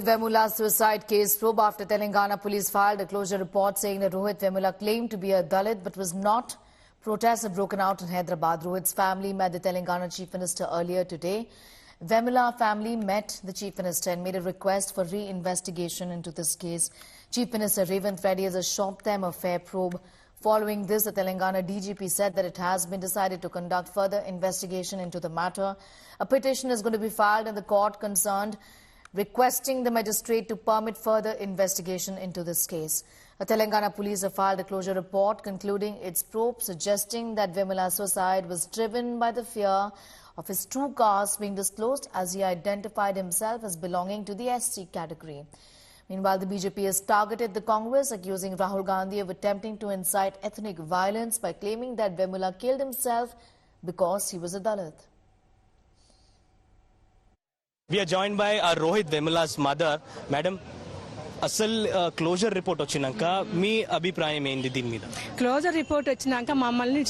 Vemula suicide case probe after Telangana police filed a closure report saying that Rohit Vemula claimed to be a Dalit but was not. Protests have broken out in Hyderabad. Rohit's family met the Telangana Chief Minister earlier today. Vemula family met the Chief Minister and made a request for re-investigation into this case. Chief Minister Revanth Reddy has a short-term affair probe. Following this, the Telangana DGP said that it has been decided to conduct further investigation into the matter. A petition is going to be filed in the court concerned, requesting the magistrate to permit further investigation into this case. The Telangana police have filed a closure report concluding its probe, suggesting that Vemula's suicide was driven by the fear of his true caste being disclosed, as he identified himself as belonging to the SC category. Meanwhile, the BJP has targeted the Congress, accusing Rahul Gandhi of attempting to incite ethnic violence by claiming that Vemula killed himself because he was a Dalit. We are joined by Rohit Vemula's mother. Madam, అసలు closure report వచ్చినాక మీ అభిప్రాయం ఏంది దీని మీద? Closure report వచ్చినాక మమ్మల్ని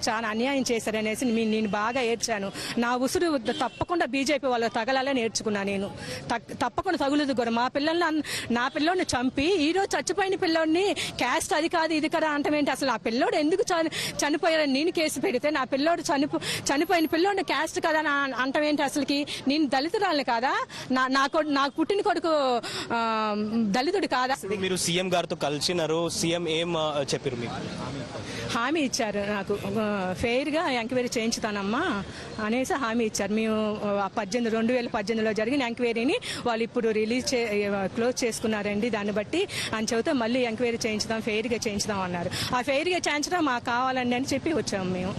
చాలా అన్యాయం చేశారనేసి నేను బాగా ఏడ్చాను. నా ఉసురు తప్పకుండా బీజేపీ వాళ్ళు తగలాలని నేర్చుకున్నా. నేను తప్పకుండా తగులుదు కూడా. నా పిల్లోడిని చంపి ఈరోజు చచ్చిపోయిన పిల్లోడిని క్యాస్ట్ అది కాదు ఇది కదా అంటమేంటి? అసలు ఆ పిల్లోడు ఎందుకు చనిపోయారని నేను కేసు పెడితే నా పిల్లోడు చనిపోయిన పిల్లోడిని క్యాస్ట్ కదా అని అంటమేంటి? అసలుకి నేను దళితురాలని కాదా? నాకు పుట్టిన కొడుకు దళితుడు కాదా? మీరు సీఎం గారితో కలిసినారు, సీఎం ఏం చెప్పారు మీకు? హామీ ఇచ్చారు, నాకు ఫెయిర్ గా ఎంక్వైరీ చేయించుతానమ్మా అనేసి హామీ ఇచ్చారు. మేము 2018లో జరిగిన ఎంక్వైరీని వాళ్ళు ఇప్పుడు క్లోజ్ చేసుకున్నారండి. దాన్ని బట్టి అని చెబితే మళ్ళీ ఎంక్వైరీ చేయించుదాం, ఫెయిర్ గా చేయించుదాం అన్నారు. ఆ ఫెయిర్ గా చేయించడం మాకు కావాలండి అని చెప్పి వచ్చాము మేము.